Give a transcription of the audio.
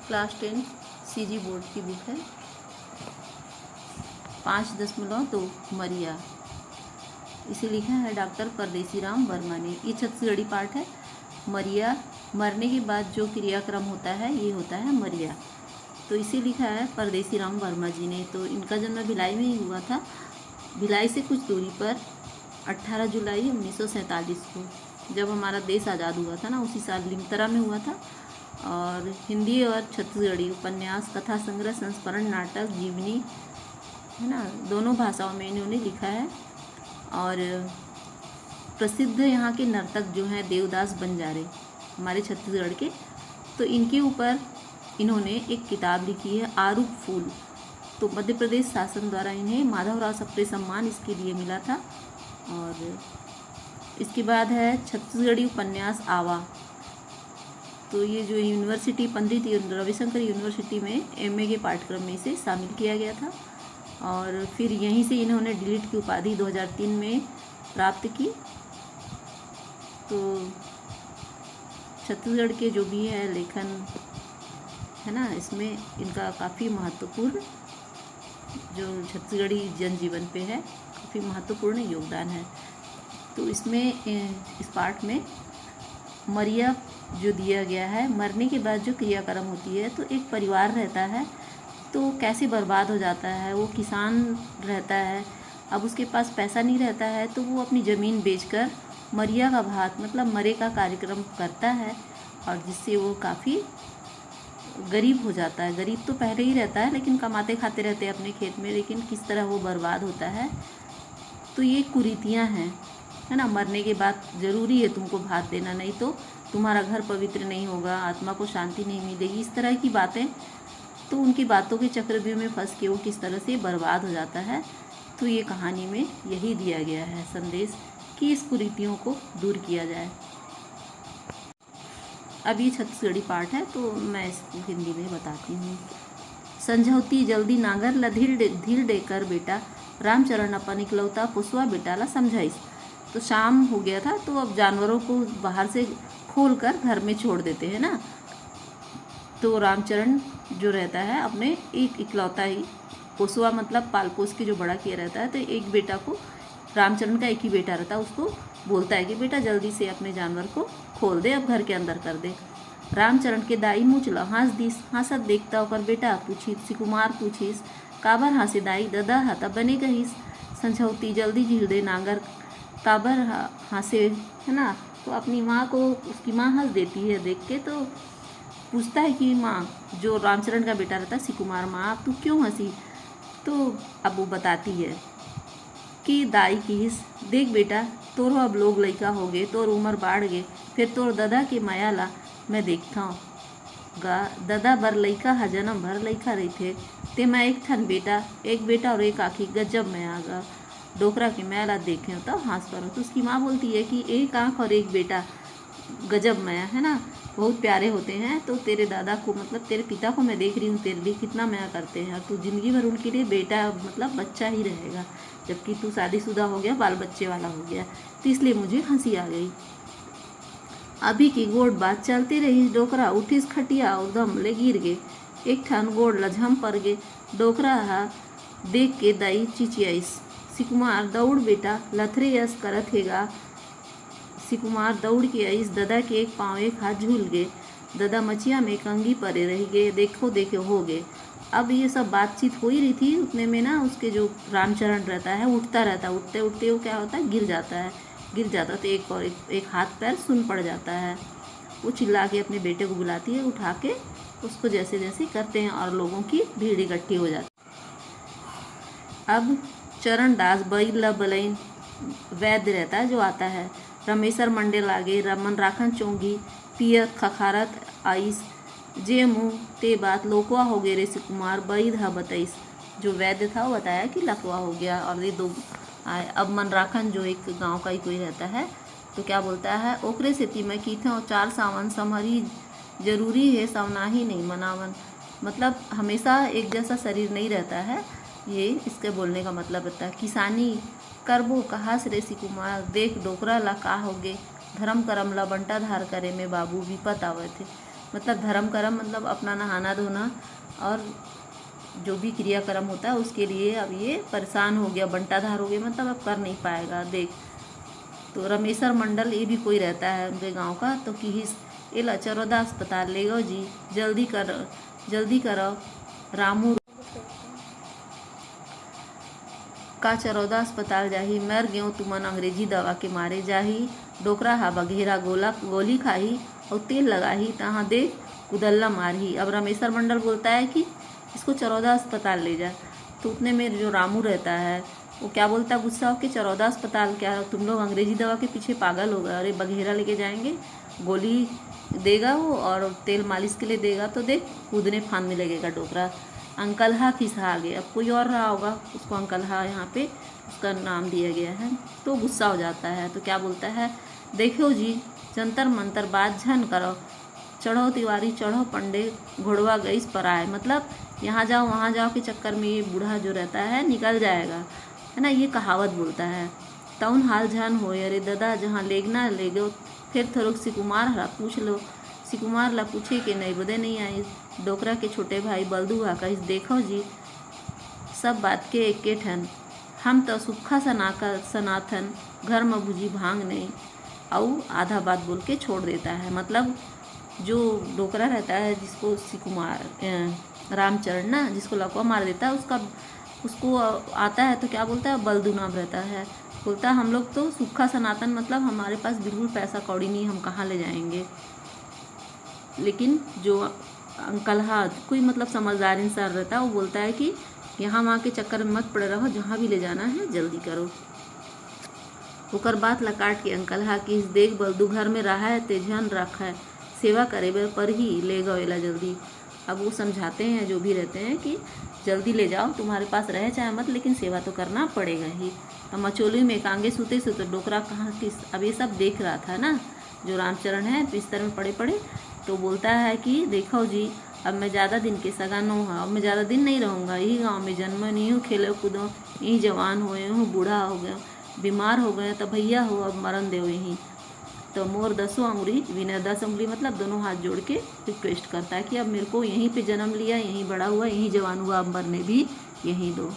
Class 10 CG board की book है। 5.2 मरिया, इसे लिखा है डॉक्टर परदेसी राम वर्मा ने। ये छत्तीसगढ़ी पाठ है। मरिया, मरने के बाद जो क्रियाक्रम होता है ये होता है मरिया। तो इसे लिखा है परदेसी राम वर्मा जी ने। तो इनका जन्म भिलाई में ही हुआ था। भिलाई से कुछ दूरी पर 18 जुलाई 1947 को, जब हमारा देश आज़ाद हुआ था ना, उसी साल लिंगतरा में हुआ था। और हिंदी और छत्तीसगढ़ी उपन्यास, कथा संग्रह, संस्मरण, नाटक, जीवनी, है ना, दोनों भाषाओं में इन्होंने लिखा है। और प्रसिद्ध यहाँ के नर्तक जो हैं देवदास बंजारे, हमारे छत्तीसगढ़ के, तो इनके ऊपर इन्होंने एक किताब लिखी है आरूप फूल। तो मध्य प्रदेश शासन द्वारा इन्हें माधवराव सप्रे सम्मान इसके लिए मिला था। और इसके बाद है छत्तीसगढ़ी उपन्यास आवा। तो ये जो यूनिवर्सिटी, पंडित रविशंकर यूनिवर्सिटी में एमए के पाठ्यक्रम में इसे शामिल किया गया था। और फिर यहीं से इन्होंने डीलिट की उपाधि 2003 में प्राप्त की। तो छत्तीसगढ़ के जो भी है लेखन, है ना, इसमें इनका काफ़ी महत्वपूर्ण, जो छत्तीसगढ़ी जनजीवन पे है, काफ़ी महत्वपूर्ण योगदान है। तो इसमें इस पाठ में मरिया जो दिया गया है, मरने के बाद जो क्रियाक्रम होती है, तो एक परिवार रहता है तो कैसे बर्बाद हो जाता है। वो किसान रहता है, अब उसके पास पैसा नहीं रहता है तो वो अपनी ज़मीन बेचकर मरिया का भात, मतलब मरे का कार्यक्रम करता है, और जिससे वो काफ़ी गरीब हो जाता है। गरीब तो पहले ही रहता है, लेकिन कमाते खाते रहते हैं अपने खेत में, लेकिन किस तरह वो बर्बाद होता है। तो ये कुरीतियाँ हैं, है ना। मरने के बाद ज़रूरी है तुमको भात देना, नहीं तो तुम्हारा घर पवित्र नहीं होगा, आत्मा को शांति नहीं मिलेगी, इस तरह की बातें। तो उनकी बातों के चक्रव्यूह में फंस के वो किस तरह से बर्बाद हो जाता है। तो ये कहानी में यही दिया गया है संदेश कि इस कुरीतियों को दूर किया जाए। अब ये छत्तीसगढ़ी पाठ है तो मैं इसको हिंदी में बताती हूँ। संझौती जल्दी नांगर ला धीर दे कर बेटा, रामचरण अपन इकलौता पुसवा बेटा ला समझाइस। तो शाम हो गया था, तो अब जानवरों को बाहर से खोल कर घर में छोड़ देते हैं ना। तो रामचरण जो रहता है अपने एक इकलौता ही, पोसवा मतलब पाल पोस के जो बड़ा किया रहता है, तो एक बेटा को, रामचरण का एक ही बेटा रहता है, उसको बोलता है कि बेटा जल्दी से अपने जानवर को खोल दे, अब घर के अंदर कर दे। रामचरण के दाई मुँचला हंस दिस, हंसत देखता होकर बेटा पूछी, सिकुमार पूछिस काबर हंसे दाई, ददा हता बने कहिस। संझौती जल्दी झील दे नांगर, काबर हंसे, है ना। तो अपनी माँ को, उसकी माँ हंस देती है देख के, तो पूछता है कि माँ, जो रामचरण का बेटा रहता है सिकुमार, माँ तू क्यों हंसी। तो अब वो बताती है कि दाई किस, देख बेटा तोर अब लोग लइका हो गए, तोर उम्र बाढ़ गए, फिर तोर ददा के माया ला मैं देखता हूँ गा, ददा बर लइका हा जन्म भर लइका रही ते मैं एक ठन बेटा, एक बेटा और एक आँखी गजब मैं आगा, डोकरा के माया ला देखे हो तब हंस पर। तो उसकी माँ बोलती है कि एक आँख और एक बेटा गजब माया, है ना, बहुत प्यारे होते हैं। तो तेरे दादा को, मतलब तेरे पिता को मैं देख रही हूँ, तेरे लिए कितना माया करते हैं, और तू जिंदगी भर उनके लिए बेटा, मतलब बच्चा ही रहेगा, जबकि तू शादीशुदा हो गया, बाल बच्चे वाला हो गया। तो इसलिए मुझे हंसी आ गई। अभी की गोड़ बात चलती रही, डोकरा उठिस खटिया और दम ले गिर गे, एक ठन गोड़ लझम पर गे, डोकरा हा देख के दाई चिचियाइस। सिकुमार दौड़ बेटा लथरे यस करत हेगा। सिकुमार दौड़ के आइस, ददा के एक पाँव एक हाथ झूल गए, ददा मचिया में कंगी परे रह गए, देखो देखो हो गए। अब ये सब बातचीत हो ही रही थी, उतने में ना उसके जो रामचरण रहता है उठता रहता है, उठते उठते वो क्या होता है, गिर जाता है। गिर जाता तो एक हाथ पैर सुन पड़ जाता है। वो चिल्ला के अपने बेटे को बुलाती है, उठा के उसको जैसे जैसे करते हैं, और लोगों की भीड़ इकट्ठी हो जाती है। अब चरण दास बैल बलैन वैद्य रहता है जो आता है, रमेशर मंडे लागे, रमन राखन चोंगी, पियत खखारत आइस, जे मुँह ते बात लोकवा हो गए रे सिकुमार, बैद हा बताइस। जो वैद्य था वो बताया कि लकवा हो गया, और ये दो आए। अब मनराखन जो एक गांव का ही कोई रहता है, तो क्या बोलता है, ओकरे सेती मैं की था 4 सावन समरी जरूरी है, सवना ही नहीं मनावन। मतलब हमेशा एक जैसा शरीर नहीं रहता है, ये इसके बोलने का मतलब रहता है। किसानी करबो कहास रे सिकुमार, देख डोकरा ला का होगे, धर्म करम ला बंटा धार करे में बाबू विपत आवे थे। मतलब धर्म कर्म मतलब अपना नहाना धोना और जो भी क्रियाक्रम होता है उसके लिए अब ये परेशान हो गया, बंटाधार हो गया, मतलब अब कर नहीं पाएगा। देख तो रमेशर मंडल ये भी कोई रहता है उनके गांव का, तो कि एला चरोदा अस्पताल ले गो जी, जल्दी करो रामू का चरौदा अस्पताल जाही, मर गयो तुमन अंग्रेजी दवा के मारे जाही, डोकरा हा बघेरा गोली खाही और तेल लगाही तहाँ देख कुदल्ला मारही। अब रमेशर मंडल बोलता है कि इसको चरौदा अस्पताल ले जा, तो उतने में जो रामू रहता है वो क्या बोलता है गुस्सा होकर, चरौदा अस्पताल क्या, तुम लोग अंग्रेजी दवा के पीछे पागल हो गए, अरे बघेरा लेके जाएंगे, गोली देगा वो और तेल मालिश के लिए देगा, तो देख कूदने फांदने लगेगा डोकरा। अंकलहा खिसहा गए, अब कोई और रहा होगा, उसको अंकलहा यहाँ पे उसका नाम दिया गया है, तो गुस्सा हो जाता है। तो क्या बोलता है, देखो जी जंतर मंतर बात झन करो, चढ़ो तिवारी चढ़ो पंडे घोड़वा गईस पर आए, मतलब यहाँ जाओ वहाँ जाओ के चक्कर में ये बूढ़ा जो रहता है निकल जाएगा, है ना, ये कहावत बोलता है। तउन हाल झान हो अरे दादा जहाँ लेगना ले गो, फिर थोड़ा सिकुमार हरा पूछ लो, सिकुमार ला पूछे कि नहीं बदे नहीं आई, डोकरा के छोटे भाई बलदू आ कही, देखो जी सब बात के एके ठन, हम तो सुखा सनातन घर में बुझी भांग नहीं, और आधा बात बोल के छोड़ देता है। मतलब जो डोकरा रहता है जिसको सिकुमार रामचरण ना जिसको लकवा मार देता है, उसको आता है तो क्या बोलता है, बलदू नाम रहता है, बोलता है हम लोग तो सूखा सनातन, मतलब हमारे पास बिल्कुल पैसा कौड़ी नहीं, हम कहाँ ले जाएंगे। लेकिन जो अंकलहा कोई मतलब समझदार इंसान रहता है वो बोलता है कि यहाँ वहाँ के चक्कर में मत पड़े रहो, जहाँ भी ले जाना है जल्दी करो। ओकर बात ला काट के अंकलहा कि देख बलदू घर में रहा है तेजन रखा है, सेवा करे पर ही ले गो एला जल्दी। अब वो समझाते हैं जो भी रहते हैं कि जल्दी ले जाओ, तुम्हारे पास रहे चाहे मत, लेकिन सेवा तो करना पड़ेगा ही। अब मचोली में कांगे सूते सूते डोकरा कहाँ किस, अब ये सब देख रहा था ना जो रामचरण है बिस्तर में पड़े, तो बोलता है कि देखो जी अब मैं ज़्यादा दिन के सगा न हूँ, अब मैं ज़्यादा दिन नहीं रहूँगा, यही गाँव में जन्म नहीं हूँ, खेलो कूदो यहीं, जवान हुए हूँ, बूढ़ा हो गया, बीमार हो गए तो भैया हो, अब मरण दो यहीं। तो मोर 10 अंगुली विनय 10 अंगुली मतलब दोनों हाथ जोड़ के रिक्वेस्ट करता है कि अब मेरे को यहीं पे जन्म लिया, यहीं बड़ा हुआ, यहीं जवान हुआ, अब मरने भी यहीं दो।